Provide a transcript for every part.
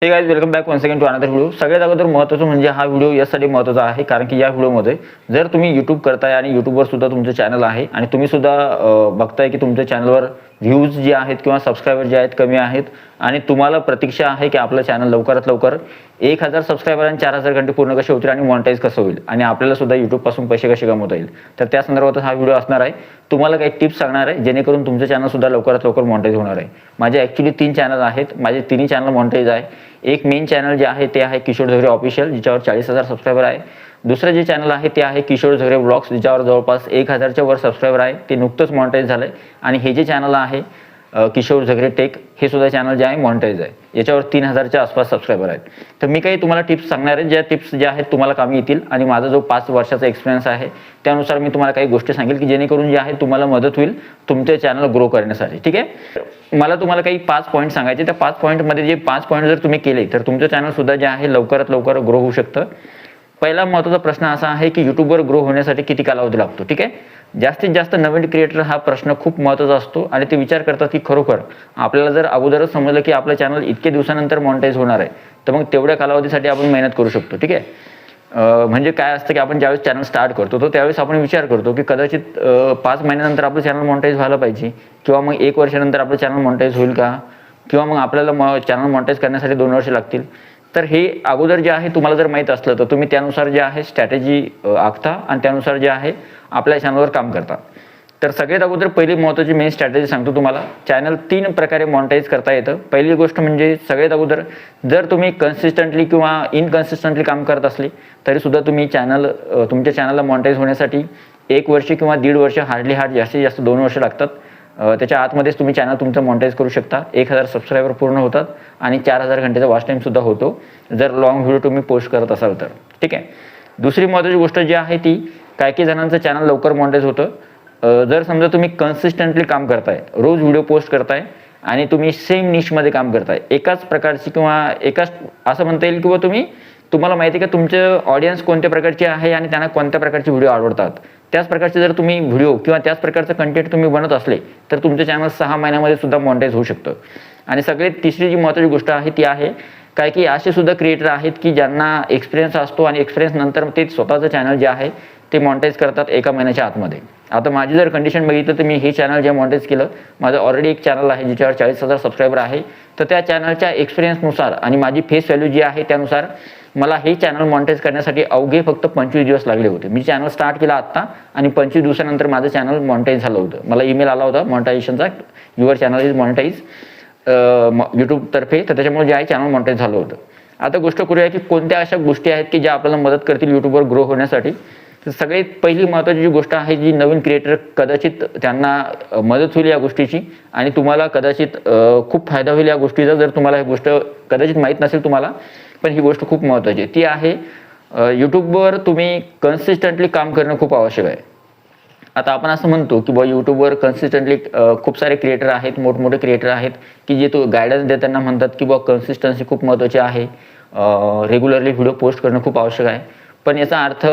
हे guys, welcome back one second to another video. सगळ्यात अगोदर महत्त्वाचं म्हणजे हा व्हिडिओ यासाठी महत्त्वाचा आहे कारण की या व्हिडिओमध्ये जर तुम्ही यूट्यूब करताय आणि यूट्यूबवर सुद्धा तुमचं चॅनल आहे आणि तुम्ही सुद्धा बघताय की तुमच्या चॅनलवर व्ह्यूज जे आहेत किंवा सबस्क्रायबर जे आहेत कमी आहेत आणि तुम्हाला प्रतीक्षा आहे की आपलं चॅनल लवकरात लवकर 1000 सबस्क्रायबर आणि 4000 घंटे पूर्ण कसे होतील आणि मॉनिटाईज कसं होईल आणि आपल्याला सुद्धा यूट्यूबपासून पैसे कसे कमवता येईल. तर त्या संदर्भात हा व्हिडिओ असणार आहे. तुम्हाला काही टिप्स सांगणार आहे जेणेकरून तुमचं चॅनल सुद्धा लवकरात लवकर मॉनिटाईज होणार आहे. माझे ॲक्च्युली 3 चॅनल आहेत. माझे तिन्ही चॅनल मॉनिटाईज आहे. एक मेन चॅनल जे आहे ते आहे किशोर झगरे ऑफिशियल, जिच्यावर 40,000 सबस्क्रायबर आहे. दुसरं जे चॅनल आहे ते आहे किशोर झगरे व्लॉग्स, जिच्यावर जवळपास 1000च्या वर सबस्क्रायबर आहे. ते नुकतंच मॉनिटाईज झालं आहे. आणि हे जे चॅनल आहे किशोर झगरे टेक, हे सुद्धा चॅनल जे आहे मॉनिटाईज आहे. याच्यावर 3000च्या आसपास सबस्क्रायबर आहेत. तर मी काही तुम्हाला टिप्स सांगणार आहे, ज्या टिप्स ज्या आहेत तुम्हाला कामी येतील आणि माझा जो 5 वर्षाचा एक्सपिरियन्स आहे त्यानुसार मी तुम्हाला काही गोष्टी सांगेल की जेणेकरून जे आहे तुम्हाला मदत होईल तुमचे चॅनल ग्रो करण्यासाठी. ठीक आहे, मला तुम्हाला काही 5 पॉईंट सांगायचे. त्या 5 पॉईंटमध्ये जे 5 पॉईंट जर तुम्ही केले तर तुमचं चॅनल सुद्धा जे आहे लवकरात लवकर ग्रो होऊ शकतं. पहिला महत्त्वाचा प्रश्न असा आहे की यूट्यूबवर ग्रो होण्यासाठी किती कालावधी लागतो. ठीक आहे, जास्तीत जास्त नवीन क्रिएटर हा प्रश्न खूप महत्त्वाचा असतो आणि ते विचार करतात की खरोखर आपल्याला जर अगोदरच समजलं की आपलं चॅनल इतके दिवसानंतर मॉनिटाईज होणार आहे तर मग तेवढ्या कालावधीसाठी आपण मेहनत करू शकतो. ठीक आहे, म्हणजे काय असतं की आपण ज्यावेळेस चॅनल स्टार्ट करतो तो त्यावेळेस आपण विचार करतो की कदाचित 5 महिन्यानंतर आपलं चॅनल मॉनिटाईज व्हायला पाहिजे किंवा मग 1 वर्षानंतर आपलं चॅनल मॉनिटाईज होईल का, किंवा मग आपल्याला चॅनल मॉनिटाईज करण्यासाठी 2 वर्ष लागतील. तर हे अगोदर जे आहे तुम्हाला जर माहीत असलं तर तुम्ही त्यानुसार जे आहे स्ट्रॅटेजी आखता आणि त्यानुसार जे आहे आपल्या चॅनलवर काम करता. तर सगळ्यात अगोदर पहिली महत्त्वाची मेन स्ट्रॅटेजी सांगतो तुम्हाला. चॅनल 3 प्रकारे मॉनिटाईज करता येतं. पहिली गोष्ट म्हणजे सगळ्यात अगोदर जर तुम्ही कन्सिस्टंटली किंवा इनकन्सिस्टंटली काम करत असले तरीसुद्धा तुम्ही तुमच्या चॅनलला मॉनिटाईज होण्यासाठी 1 वर्ष किंवा 1.5 वर्ष, हार्डली जास्तीत जास्त 2 वर्ष लागतात. त्याच्या आतमध्येच तुम्ही चॅनल तुमचं मॉनिटाईज करू शकता. 1000 सबस्क्रायबर पूर्ण होतात आणि 4000 घंटेचा वॉच टाईमसुद्धा होतो जर लॉंग व्हिडिओ तुम्ही पोस्ट करत असाल तर. ठीक आहे, दुसरी महत्त्वाची गोष्ट जी आहे ती काही जणांचं चॅनल लवकर मॉनिटाईज होतं जर समजा तुम्ही कन्सिस्टंटली काम करताय, रोज व्हिडिओ पोस्ट करताय आणि तुम्ही सेम निशमध्ये काम करताय, एकाच प्रकारची किंवा एकाच असं म्हणता येईल किंवा तुम्हाला माहिती आहे का तुमचं ऑडियन्स कोणत्या प्रकारचे आहे आणि त्यांना कोणत्या प्रकारचे व्हिडिओ आवडतात, त्याच प्रकारचे जर तुम्ही व्हिडिओ किंवा त्याच प्रकारचं कंटेंट तुम्ही बनत असले तर तुमचं चॅनल 6 महिन्यामध्ये सुद्धा मॉनिटाईज होऊ शकतं. आणि सगळ्यात तिसरी जी महत्त्वाची गोष्ट आहे ती आहे काही असे सुद्धा क्रिएटर आहेत की ज्यांना एक्सपिरियन्स असतो आणि एक्सपिरियन्स नंतर ते स्वतःचं चॅनल जे आहे ते मॉनिटाईज करतात 1 महिन्याच्या आतमध्ये. आता माझी जर कंडिशन बघितलं तर मी हे चॅनल जे मॉनिटाईज केलं, माझं ऑलरेडी एक चॅनल आहे ज्याच्यावर 40,000 सबस्क्रायबर आहे. तर त्या चॅनलच्या एक्सपिरियन्सनुसार आणि माझी फेस व्हॅल्यू जी आहे त्यानुसार मला हे चॅनल मॉनिटाईज करण्यासाठी अवघे फक्त 25 दिवस लागले होते. मी चॅनल स्टार्ट केला आत्ता आणि 25 दिवसानंतर माझं चॅनल मॉनिटाईज झालं होतं. मला ईमेल आला होता मॉनिटायझेशनचा, युअर चॅनल इज मॉनिटाईज यूट्यूबतर्फे, तर त्याच्यामुळे जे आहे चॅनल मॉनिटाईज झालं होतं. आता गोष्ट करूया की कोणत्या अशा गोष्टी आहेत की ज्या आपल्याला मदत करतील यूट्यूबवर ग्रो होण्यासाठी. तर सगळ्यात पहिली महत्त्वाची जी गोष्ट आहे जी नवीन क्रिएटर कदाचित त्यांना मदत होईल या गोष्टीची आणि तुम्हाला कदाचित खूप फायदा होईल या गोष्टीचा जर तुम्हाला ही गोष्ट कदाचित माहीत नसेल तुम्हाला, पण ही गोष्ट खूप महत्त्वाची आहे. ती आहे यूट्यूबवर तुम्ही कन्सिस्टंटली काम करणं खूप आवश्यक आहे. आता आपण असं म्हणतो की यूट्यूबवर कन्सिस्टंटली खूप सारे क्रिएटर आहेत, मोठमोठे क्रिएटर आहेत की जे गायडन्स देताना म्हणतात की कन्सिस्टन्सी खूप महत्त्वाची आहे, रेग्युलरली व्हिडिओ पोस्ट करणं खूप आवश्यक आहे. पण याचा अर्थ,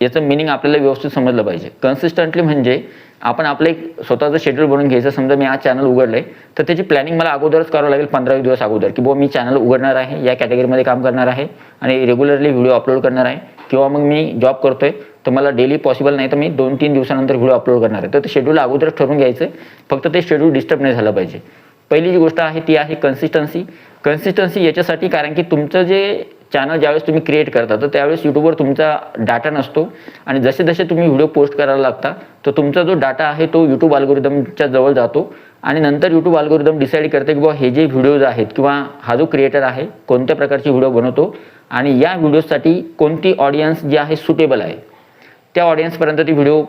याचं मिनिंग आपल्याला व्यवस्थित समजलं पाहिजे. कन्सिस्टंटली म्हणजे आपण आपलं एक स्वतःचं शेड्यूल बनवून घ्यायचं. समजा मी आज चॅनल उघडलं आहे तर त्याची प्लॅनिंग मला अगोदरच करावं लागेल 15 दिवस अगोदर की मी चॅनल उघडणार आहे, या कॅटेगरीमध्ये काम करणार आहे आणि रेग्युलरली व्हिडिओ अपलोड करणार आहे. किंवा मग मी जॉब करतोय तर मला डेली पॉसिबल नाही तर मी 2-3 दिवसानंतर व्हिडिओ अपलोड करणार आहे. तर ते शेड्यूल अगोदरच ठरवून घ्यायचं, फक्त ते शेड्यूल डिस्टर्ब नाही झालं पाहिजे. पहिली जी गोष्ट आहे ती आहे कन्सिस्टन्सी याच्यासाठी, कारण की तुमचं जे चॅनल ज्यावेळेस तुम्ही क्रिएट करता तर त्यावेळेस यूट्यूबवर तुमचा डाटा नसतो आणि जसे जसे तुम्ही व्हिडिओ पोस्ट करायला लागता तर तुमचा जो डाटा आहे तो यूट्यूब अल्गोरिदमच्या जवळ जातो आणि नंतर यूट्यूब अल्गोरिदम डिसाईड करते की हे जे व्हिडिओज आहेत किंवा हा जो क्रिएटर आहे कोणत्या प्रकारची व्हिडिओ बनवतो आणि या व्हिडिओसाठी कोणती ऑडियन्स जी आहे सुटेबल आहे, त्या ऑडियन्सपर्यंत ती व्हिडिओ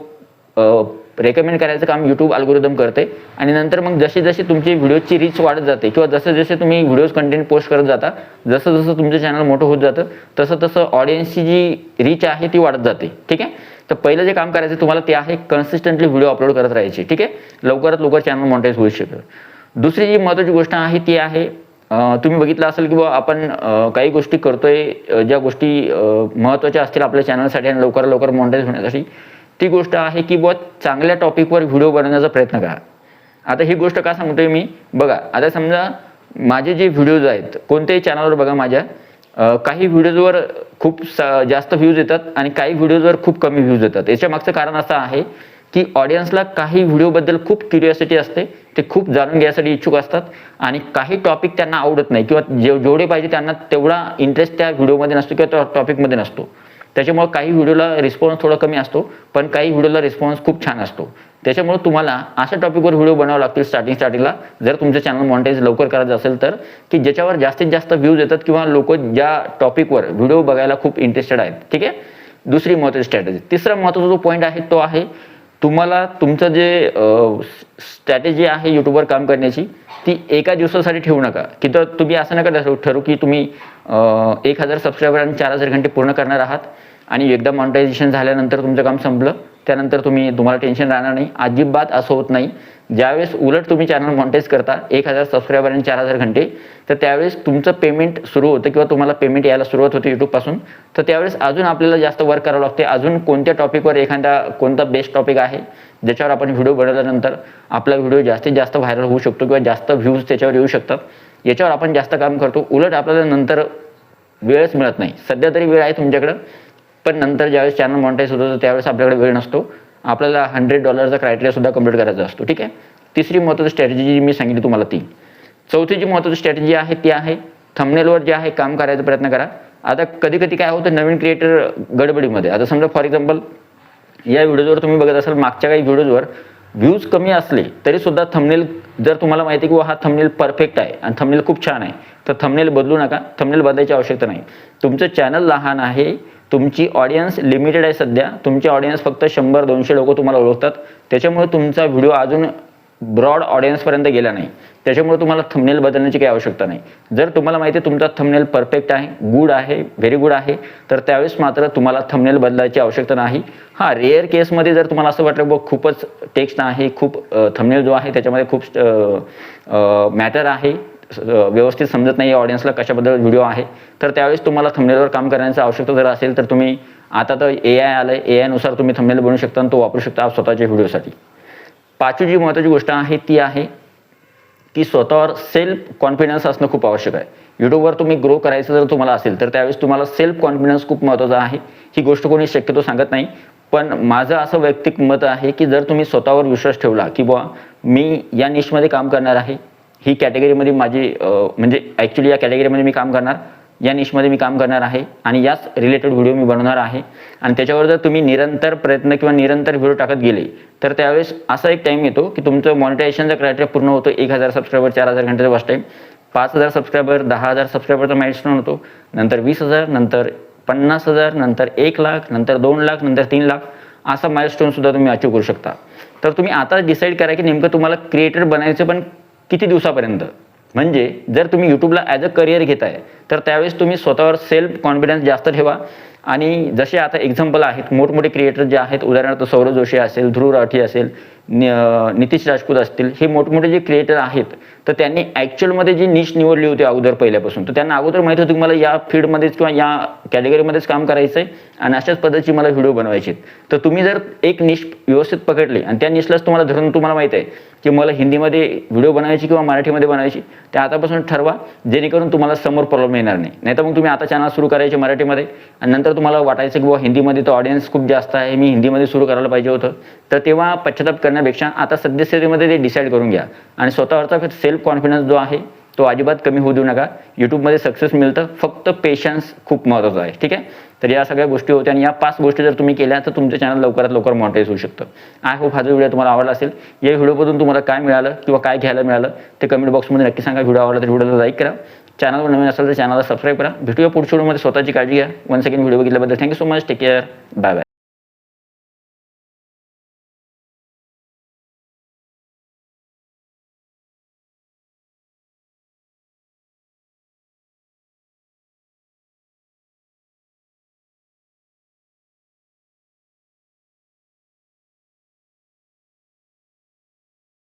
रेकमेंड करायचं काम यूट्यूब अल्गोरिदम करते. आणि नंतर मग जसे जसे तुमची व्हिडिओची रीच वाढत जाते किंवा जसे जसे तुम्ही व्हिडिओज कंटेंट पोस्ट करत जाता, जसं जसं तुमचं चॅनल मोठं होत जातं तसं तसं ऑडियन्सची जी रीच आहे ती वाढत जाते. ठीक आहे, तर पहिलं जे काम करायचं तुम्हाला ते आहे कन्सिस्टंटली व्हिडिओ अपलोड करत राहायचे. ठीक आहे, लवकरात लवकर चॅनल मॉनिटाईज होऊ शकेल. दुसरी जी महत्त्वाची गोष्ट आहे ती आहे, तुम्ही बघितलं असेल की आपण काही गोष्टी करतोय ज्या गोष्टी महत्त्वाच्या असतील आपल्या चॅनलसाठी आणि लवकरात लवकर मॉनिटाईज होण्यासाठी, ती गोष्ट आहे की चांगल्या टॉपिकवर व्हिडिओ बनवण्याचा प्रयत्न करा. आता ही गोष्ट का सांगतोय मी, बघा आता समजा माझे जे व्हिडिओज आहेत कोणत्याही चॅनलवर बघा माझ्या, काही व्हिडिओजवर खूप जास्त व्ह्यूज येतात आणि काही व्हिडिओजवर खूप कमी व्ह्यूज येतात. याच्या मागचं कारण असं आहे की ऑडियन्सला काही व्हिडिओबद्दल खूप क्युरिओसिटी असते, ते खूप जाणून घ्यायसाठी इच्छुक असतात आणि काही टॉपिक त्यांना आवडत नाही किंवा जेवढे पाहिजे त्यांना तेवढा इंटरेस्ट त्या व्हिडिओमध्ये नसतो किंवा त्या टॉपिकमध्ये नसतो. त्याच्यामुळे काही व्हिडिओला रिस्पॉन्स थोडा कमी असतो, पण काही व्हिडिओला रिस्पॉन्स खूप छान असतो. त्याच्यामुळे तुम्हाला अशा टॉपिकवर व्हिडिओ बनावे लागतील स्टार्टिंगला, जर तुमचं चॅनल मॉनिटाईज लवकर करायचं असेल तर, की ज्याच्यावर जास्तीत जास्त व्ह्यूज येतात किंवा लोक ज्या टॉपिकवर व्हिडिओ बघायला खूप इंटरेस्टेड आहेत. ठीक आहे, दुसरी महत्त्वाची स्ट्रॅटेजी. तिसरा महत्त्वाचा जो पॉईंट आहे तो आहे तुम्हाला तुमचं जे स्ट्रॅटेजी आहे यूट्यूबवर काम करण्याची ती एका दिवसासाठी ठेवू नका, की तर तुम्ही असं नका ठरवू की तुम्ही 1000 सबस्क्रायबर आणि 4000 घंटे पूर्ण करणार आहात आणि एकदा मॉनिटायझेशन झाल्यानंतर तुमचं काम संपलं, त्यानंतर तुम्हाला टेन्शन राहणार नाही. अजिबात असं होत नाही. ज्यावेळेस उलट तुम्ही चॅनल मॉनिटाईज करता 1000 सबस्क्रायबर आणि 4000 घंटे, तर त्यावेळेस तुमचं पेमेंट सुरू होतं किंवा तुम्हाला पेमेंट यायला सुरुवात होते यूट्यूबपासून. तर त्यावेळेस अजून आपल्याला जास्त वर्क करावं लागते. अजून कोणत्या टॉपिकवर कोणता बेस्ट टॉपिक आहे ज्याच्यावर आपण व्हिडिओ बनवल्यानंतर आपला व्हिडिओ जास्तीत जास्त व्हायरल होऊ शकतो किंवा जास्त व्ह्यूज त्याच्यावर येऊ शकतात, याच्यावर आपण जास्त काम करतो. उलट आपल्याला नंतर वेळच मिळत नाही. सध्या तरी वेळ आहे तुमच्याकडं, पण नंतर ज्यावेळेस चॅनल मॉनिटाईज होतं त्यावेळेस आपल्याकडे वेळ नसतो. आपल्याला $100चा क्रायटेरिया सुद्धा कंप्लीट करायचा असतो. ठीक आहे, तिसरी महत्त्वाची स्ट्रॅटेजी जी मी सांगितली तुम्हाला ती. चौथी जी महत्त्वाची स्ट्रॅटेजी आहे ती आहे थंबनेलवर जे आहे काम करायचा प्रयत्न करा. आता कधी कधी काय होतं, नवीन क्रिएटर गडबडीमध्ये, आता समजा फॉर एक्झाम्पल या व्हिडिओवर तुम्ही बघत असाल, मागच्या काही व्हिडिओजवर व्ह्यूज कमी असले तरी सुद्धा थंबनेल, जर तुम्हाला माहिती आहे की हा थंबनेल परफेक्ट आहे आणि थंबनेल खूप छान आहे, तर थंबनेल बदलू नका. थंबनेल बदलायची आवश्यकता नाही. तुमचं चॅनल लहान आहे, तुमची ऑडियन्स लिमिटेड आहे. सध्या तुमची ऑडियन्स फक्त 100-200 लोक तुम्हाला ओळखतात. त्याच्यामुळे तुमचा व्हिडिओ अजून ब्रॉड ऑडियन्सपर्यंत गेला नाही. त्याच्यामुळे तुम्हाला थंबनेल बदलण्याची काही आवश्यकता नाही. जर तुम्हाला माहिती आहे तुमचा थंबनेल परफेक्ट आहे, गुड आहे, व्हेरी गुड आहे, तर त्यावेळेस मात्र तुम्हाला थंबनेल बदलायची आवश्यकता नाही. हां, रेअर केसमध्ये जर तुम्हाला असं वाटलं बघ खूपच टेक्स्ट आहे, खूप थंबनेल जो आहे त्याच्यामध्ये खूप मॅटर आहे, व्यवस्थित समजत नाही ऑडियन्सला कशाबद्दल व्हिडिओ आहे, तर त्यावेळेस तुम्हाला थंबनेलवर काम करण्याची आवश्यकता जर असेल तर तुम्ही, आता तर AI आलंय, AI नुसार तुम्ही थंबनेल बनवू शकता आणि तो वापरू शकता स्वतःच्या व्हिडिओसाठी. पाचवी जी महत्त्वाची गोष्ट आहे ती आहे की स्वतःवर सेल्फ कॉन्फिडन्स असणं खूप आवश्यक आहे. यूट्यूबवर तुम्ही ग्रो करायचं जर तुम्हाला असेल तर त्यावेळेस तुम्हाला सेल्फ कॉन्फिडन्स खूप महत्त्वाचा आहे. ही गोष्ट कोणी शक्यतो सांगत नाही, पण माझं असं वैयक्तिक मत आहे की जर तुम्ही स्वतःवर विश्वास ठेवला की बुवा मी या निशमध्ये काम करणार आहे, ही कॅटेगरीमध्ये माझी म्हणजे ॲक्च्युली या कॅटेगरीमध्ये मी काम करणार, या निशमध्ये मी काम करणार आहे आणि याच रिलेटेड व्हिडिओ मी बनवणार आहे, आणि त्याच्यावर जर तुम्ही निरंतर प्रयत्न किंवा निरंतर व्हिडिओ टाकत गेले तर त्यावेळेस असा एक टाईम येतो की तुमचं मॉनिटायझेशनचा क्रायटेरिया पूर्ण होतो. 1000 सबस्क्रायबर, 4000 घंटेचा वॉच टाईम, 5000 सबस्क्रायबर, 10000 सबस्क्रायबरचा माइलस्टोन होतो, नंतर 20000, नंतर 50000, नंतर 1,00,000, नंतर 2,00,000, नंतर 3,00,000, असा माइलस्टोन सुद्धा तुम्ही अचीव करू शकता. तर तुम्ही आता डिसाईड करा की नेमकं तुम्हाला क्रिएटर बनायचं पण किती दिवसापर्यंत. म्हणजे जर तुम्ही यूट्यूबला ॲज अ करिअर घेताय तर त्यावेळेस तुम्ही स्वतःवर सेल्फ कॉन्फिडन्स जास्त ठेवा. आणि जसे आता एक्झाम्पल आहेत मोठमोठे क्रिएटर जे आहेत, उदाहरणार्थ सौरभ जोशी असेल, ध्रुव राठी असेल, नितीश राजपूत असतील, हे मोठमोठे जे क्रिएटर आहेत तर त्यांनी ॲक्च्युअलमध्ये जी निश निवडली होती अगोदर पहिल्यापासून, तर त्यांना अगोदर माहीत होतं की मला या फील्डमध्येच किंवा या कॅटेगरीमध्येच काम करायचं आहे आणि अशाच पद्धतीची मला व्हिडिओ बनवायचे. तर तुम्ही जर एक निश व्यवस्थित पकडली आणि त्या निशलाच तुम्हाला धरून तुम्हाला माहीत आहे की मला हिंदीमध्ये व्हिडिओ बनवायची किंवा मराठीमध्ये बनवायची, ते आतापासून ठरवा, जेणेकरून तुम्हाला समोर प्रॉब्लेम येणार नाही. नाहीतर मग तुम्ही आता चॅनल सुरू करायचे मराठीमध्ये आणि नंतर तुम्हाला वाटायचं की बाबा हिंदीमध्ये तो ऑडियन्स खूप जास्त आहे, मी हिंदीमध्ये सुरू करायला पाहिजे होतं, तर तेव्हा पश्चाताप करण्यापेक्षा आता सद्यस्थितीमध्ये ते डिसाईड करून घ्या आणि स्वतःवरचा सेल्फ कॉन्फिडन्स जो आहे तो अजिबात कमी होऊ देऊ नका. यूट्यूबमध्ये सक्सेस मिळतं, फक्त पेशन्स खूप महत्त्वाचं आहे. ठीक आहे, तर या सगळ्या गोष्टी होत्या आणि या 5 गोष्टी जर तुम्ही केल्या तर तुमचं चॅनल लवकरात लवकर मॉनिटाईज होऊ शकतं. आय होप हा जो व्हिडिओ तुम्हाला आवडला असेल. या व्हिडिओमधून तुम्हाला काय मिळालं किंवा काय घ्यायला मिळालं ते कमेंट बॉक्समध्ये नक्की सांगा. व्हिडिओ आवडला तर व्हिडिओला लाईक करा, चॅनलवर नवीन असेल तर चॅनलला सबस्क्राईब करा. भेटूया पुढच्या व्हिडिओमध्ये. स्वतःची काळजी घ्या. वन सेकंड व्हिडिओ बघितल्याबद्दल thank you so much. Take care. Bye bye.